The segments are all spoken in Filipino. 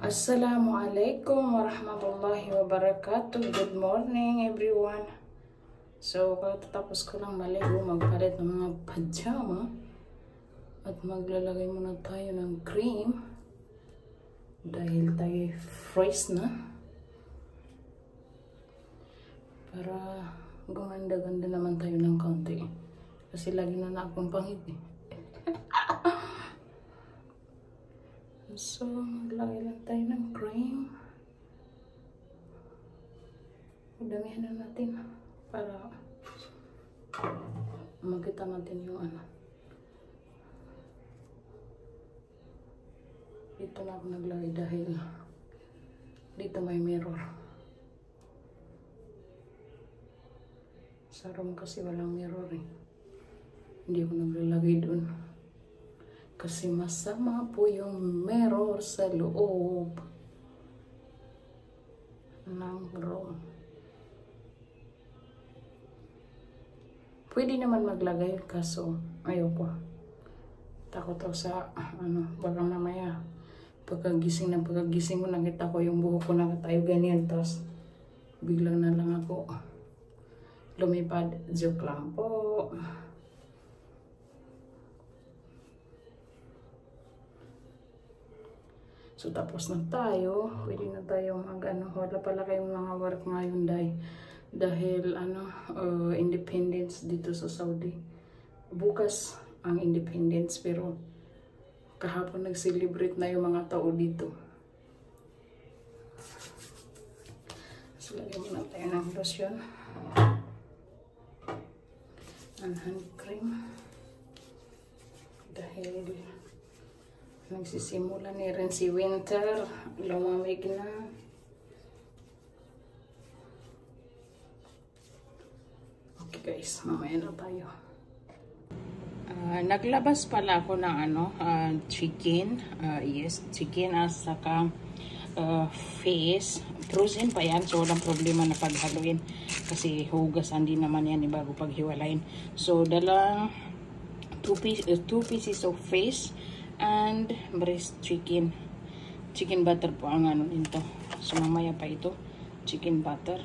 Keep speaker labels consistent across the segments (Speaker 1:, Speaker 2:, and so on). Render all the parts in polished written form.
Speaker 1: Assalamualaikum warahmatullahi wabarakatuh. Good morning everyone. So, katatapos ko lang maligo, magpalit ng mga pajama at maglalagay muna tayo ng cream dahil tayo fresh na para gumanda-ganda naman tayo ng konti kasi lagi na akong pangiti. So, maglagay lang tayo ng cream. Damihan na natin para makita natin yung ano. Dito na ako naglagay dahil dito may mirror. Sa room kasi walang mirror eh. Hindi ako naglalagay doon. Kasi masama po yung mirror sa loob ng room. Pwede naman maglagay kaso ayoko. Takot ako sa baka mamaya pagkagising mo nakita ko yung buhok ko nakatayo ganyan tapos biglang na lang ako lumipad. Joke lang po. So, tapos na tayo. Pwede na tayo wala pala kayong mga work ngayon dahil independence dito sa Saudi. Bukas ang independence pero kahapon nag-celebrate na yung mga tao dito. So, lagyan muna tayo ng lotion and hand cream dahil nagsisimula na rin si winter, lumamig na. Okay guys, mamaya na tayo. Naglabas pala ako ng chicken. Yes, chicken at saka fish. Frozen pa yan, so walang problema na paghaluin. Kasi hugasan din naman yan bago paghiwalayin. So, dalang 2 pieces of fish and breast chicken butter po ang nito. So mamaya pa ito chicken butter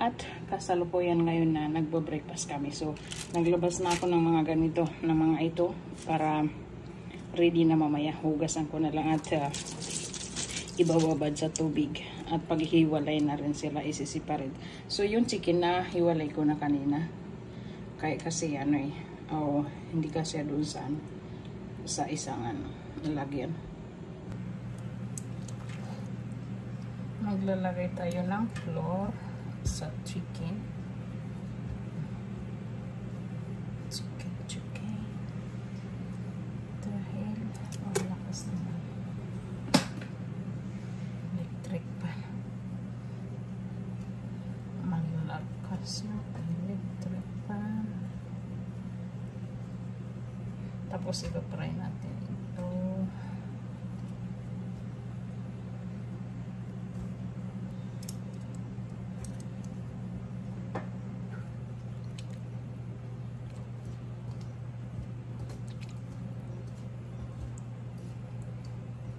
Speaker 1: at kasalukuyan ngayon na nagbo-breakfast kami. So naglabas na ako ng mga ganito na mga ito para ready na mamaya. Hugasan ko na lang at ibababad sa tubig at paghiwalay na rin sila isi-separate. So yung chicken na hiwalay ko na kanina kaya kasi hindi kasi doon sa isang lalagyan. Maglalagay tayo ng flour sa chicken. Chicken. Dahil malakas naman. Electric pa. Malakas na electric pa. Tapos ipa-fry natin ito.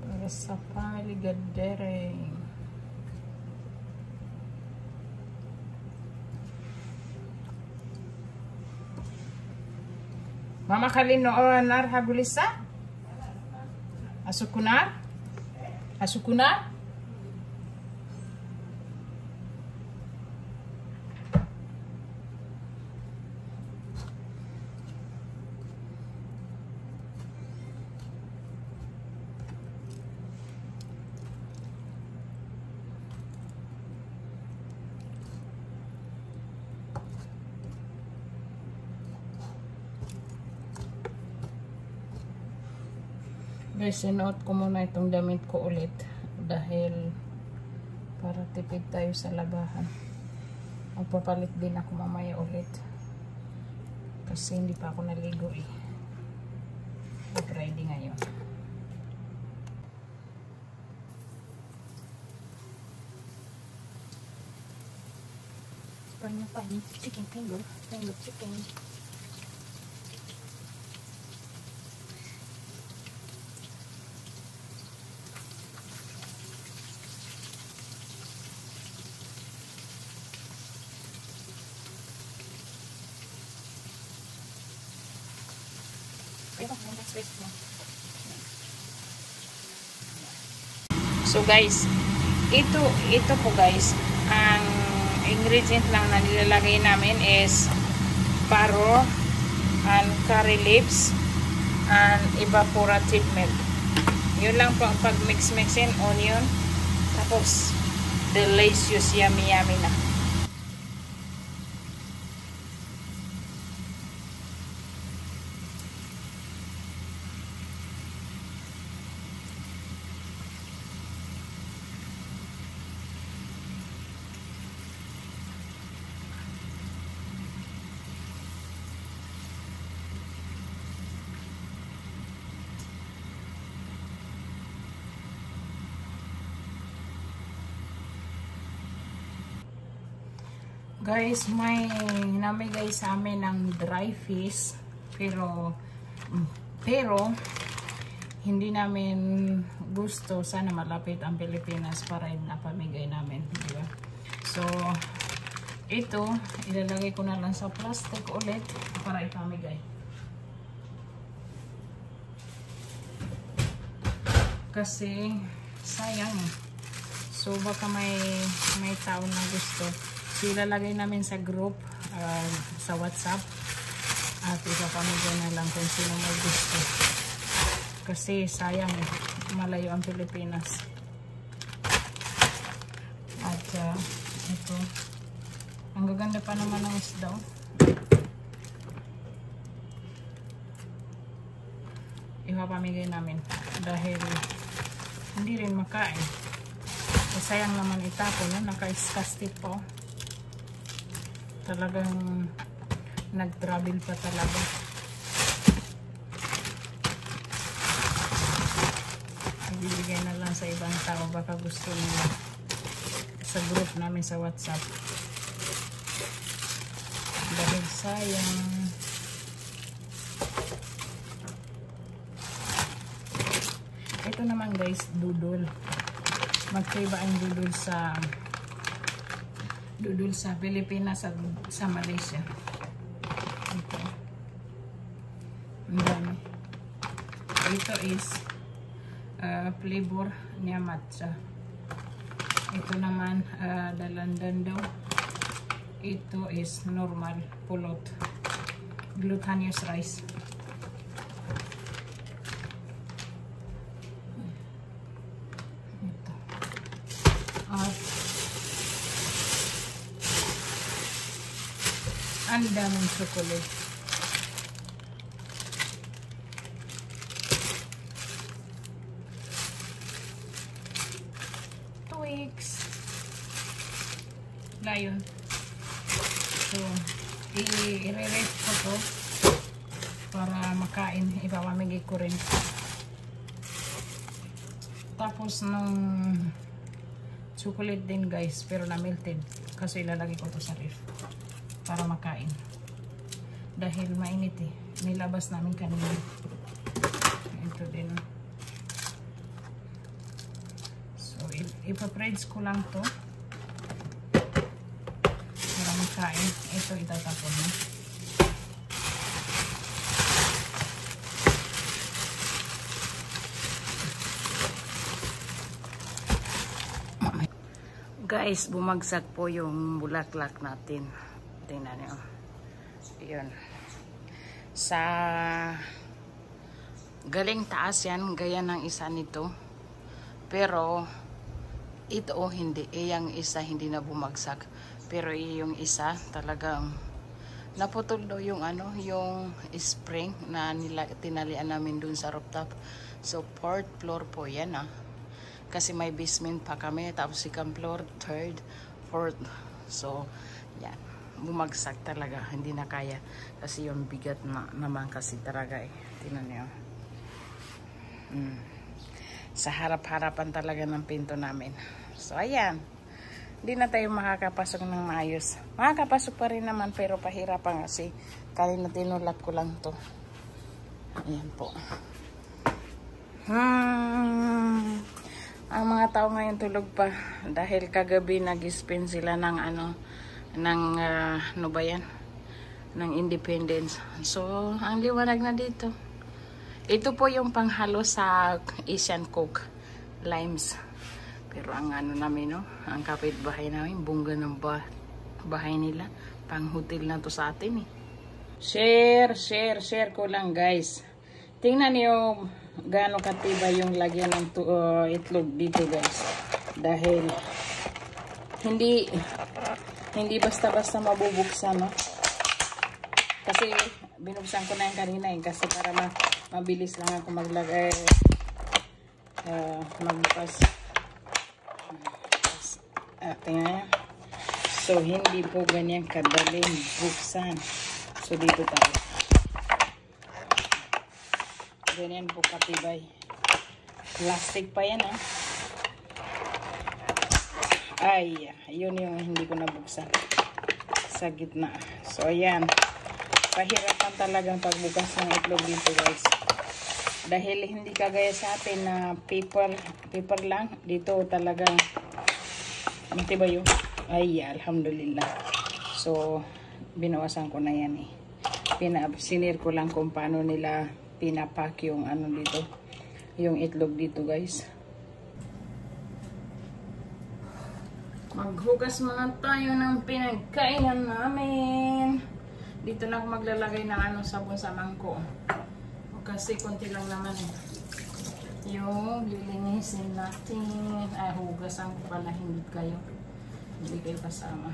Speaker 1: Para sa paligadere. Mama kalino nar hagulisa? Asukunar? Asukunar? Guys, sinuot ko muna itong damit ko ulit dahil para tipid tayo sa labahan. Magpapalit din ako mamaya ulit kasi hindi pa ako naligo eh. Friday ngayon. Banyak chicken finger chicken. Pero, hanggang space mo. So guys, ito po guys, ang ingredient lang na nilalagay namin is paro and curry leaves and evaporative milk. Yun lang po ang pag-mix-mixin, onion, tapos delicious, yummy na. Guys, may namigay sa amin ng dry fish, pero hindi namin gusto. Sana malapit ang Pilipinas para napamigay namin, di ba? So ito ilalagay ko na lang sa plastic ulit para ipamigay, kasi sayang. So baka may tao na gusto. So, ilalagay namin sa group, sa WhatsApp, at ipapamigay na lang kung sino may gusto. Kasi sayang, malayo ang Pilipinas. At ito, ang gaganda pa naman ng isda. Ipapamigay namin dahil hindi rin makain. Sayang naman itapon, no? Naka-disgusted po. Talagang nag-travel pa talaga. Ibibigay na lang sa ibang tao, baka gusto nila, sa group namin sa WhatsApp. Dahil sayang. Ito naman guys, dudol. Magkaiba ang dudol sa Pilipinas at sa Malaysia. Ito. Ang dami. Ito is flavor niya matcha. Ito naman dalandan daw. Ito is normal pulot. Glutinous rice. Ito. At ang daming chocolate. Twix. Lion. So, i-re-rate ko to para makain. Ipapamigay ko rin. Tapos nung chocolate din guys, pero na melted. Kasi ilalagay ko to sa ref para makain. Dahil mainit eh. Nilabas namin kanina. Ito din. So, ipa-fridge ko lang to para makain. Ito itatapon na. Guys, bumagsak po yung bulaklak natin. Tingnan niyo. Yun. Sa galing taas yan, gaya ng isa nito. Pero ito hindi. Yung isa hindi na bumagsak. Pero yung isa talagang naputol daw yung yung spring na tinalian namin dun sa rooftop. So 4th floor po yan Kasi may basement pa kami. Tapos 2nd floor, 3rd, 4th. So yan. Bumagsak talaga, hindi na kaya kasi yung bigat naman kasi talaga tingnan niyo. Sa harap-harapan talaga ng pinto namin. So ayan, hindi na tayo makakapasok ng maayos. Makakapasok pa rin naman pero pahirapan kasi kanina tinulat ko lang to. Ayan po. Ang mga tao ngayon tulog pa dahil kagabi nag-spend sila ng ng Independence. So, ang liwanag na dito. Ito po yung panghalo sa Asian Coke limes. Pero ang ano namin, no, ang kapitbahay namin, bungga ng bahay nila. Pang hotel na to sa atin eh. Share ko lang guys. Tingnan niyo gaano katibay yung lagyan ng itlog dito guys. Dahil hindi basta-basta mabubuksan, no? Kasi binuksan ko na yung kanina eh, kasi para mabilis lang ako maglagay magbukas. Tingnan. So hindi po ganyan kadaling buksan. So dito tayo. Ganyan po katibay. Plastic pa yan ah. Ay, yun yung hindi ko nabuksan. Sa gitna. So ayan. Pahirapan talagang pagbukas ng itlog dito guys. Dahil hindi kagaya sa atin na paper lang. Dito talagang matibay yun. Ay, alhamdulillah. So, binawasan ko na yan eh. Sinir ko lang kung paano nila pinapak yung ano dito. Yung itlog dito guys. Maghugas muna tayo ng pinagkainan namin. Dito na ako maglalagay ng ano, sabon sa mangko. Kasi konti lang naman eh. Yung lilinisin natin. Ay, hugasan ko pala, hindi kayo. Hindi kayo kasama.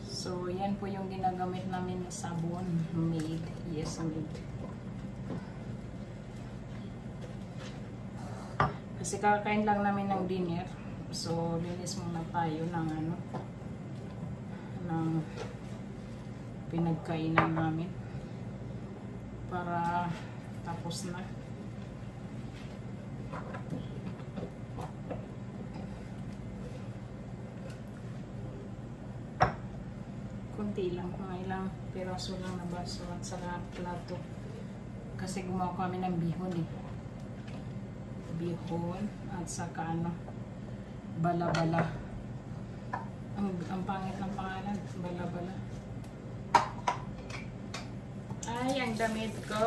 Speaker 1: So, yan po yung ginagamit namin na sabon. Made. Yes, made. Kasi kakain lang namin ng dinner. So, linis muna tayo ng ano, ng pinagkainan namin para tapos na. Kunti lang, kung ilang piraso lang na baso at saka plato. Kasi gumawa kami ng bihon eh. Bihon at saka ano, bala-bala. Ang pangit ng pangalan, bala-bala. Ay, ang damit ko.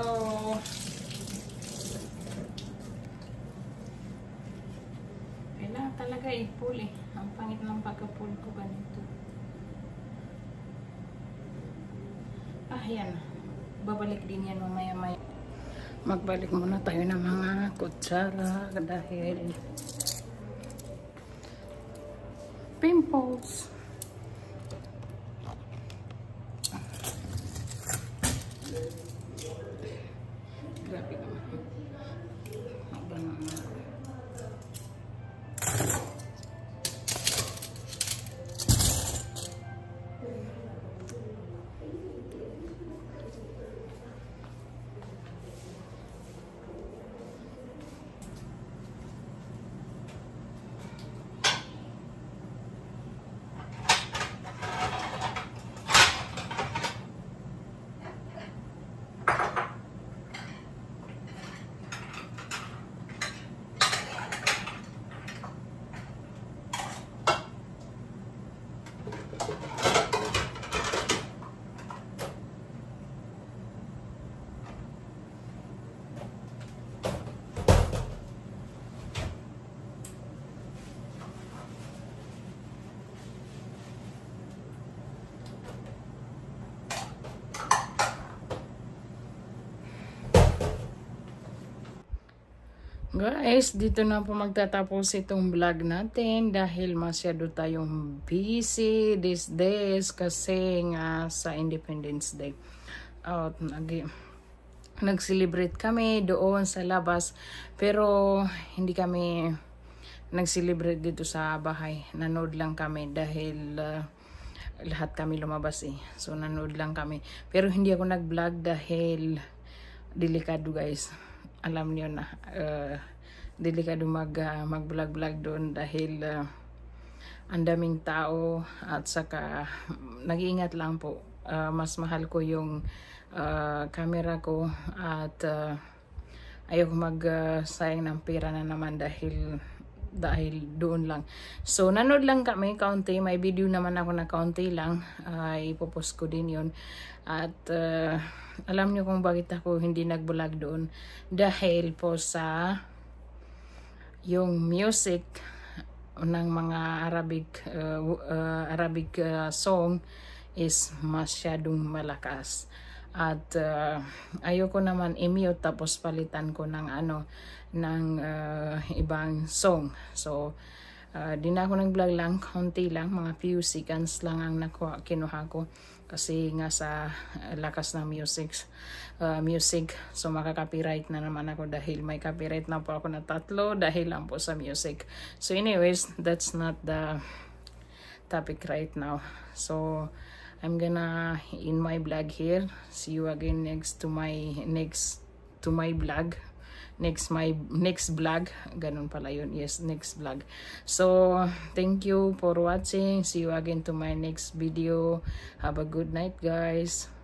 Speaker 1: Kailangan talaga i-pull eh. Ang pangit ng pagka-pull ko ganito. Ah, yan. Babalik din yan mamaya-maya. Magbalik muna tayo ng mga kutsara dahil pimples. Grabe naman. Haba naman. Guys, dito na po magtatapos itong vlog natin dahil masyado tayong busy these days kasi nga sa Independence Day. Nag-celebrate kami doon sa labas pero hindi kami nag-celebrate dito sa bahay. Nanood lang kami dahil lahat kami lumabas eh. So nanood lang kami. Pero hindi ako nag-vlog dahil delikado guys. Alam niyo na delikado mag-vlog doon dahil ang daming tao at saka nag-iingat lang po. Mas mahal ko yung camera ko at ayoko mag-sayang ng pera na naman dahil dahil doon lang. So nanood lang kami kaunti, may video naman ako na kaunti lang, ipopost ko din yun. At alam niyo kung bakit ako hindi nag-vlog doon, dahil po sa yung music ng mga Arabic song is masyadong malakas. At ayoko naman i-mute tapos palitan ko ng ibang song. So di na ako nag-vlog lang, konti lang, mga few seconds lang ang kinuha ko kasi nga sa lakas ng music. So makaka-copyright na naman ako dahil may copyright na po ako na 3 dahil lang po sa music. So anyways, that's not the topic right now. So I'm gonna in my vlog here. See you again next vlog. Ganun pala yun. Yes, next vlog. So thank you for watching. See you again to my next video. Have a good night, guys.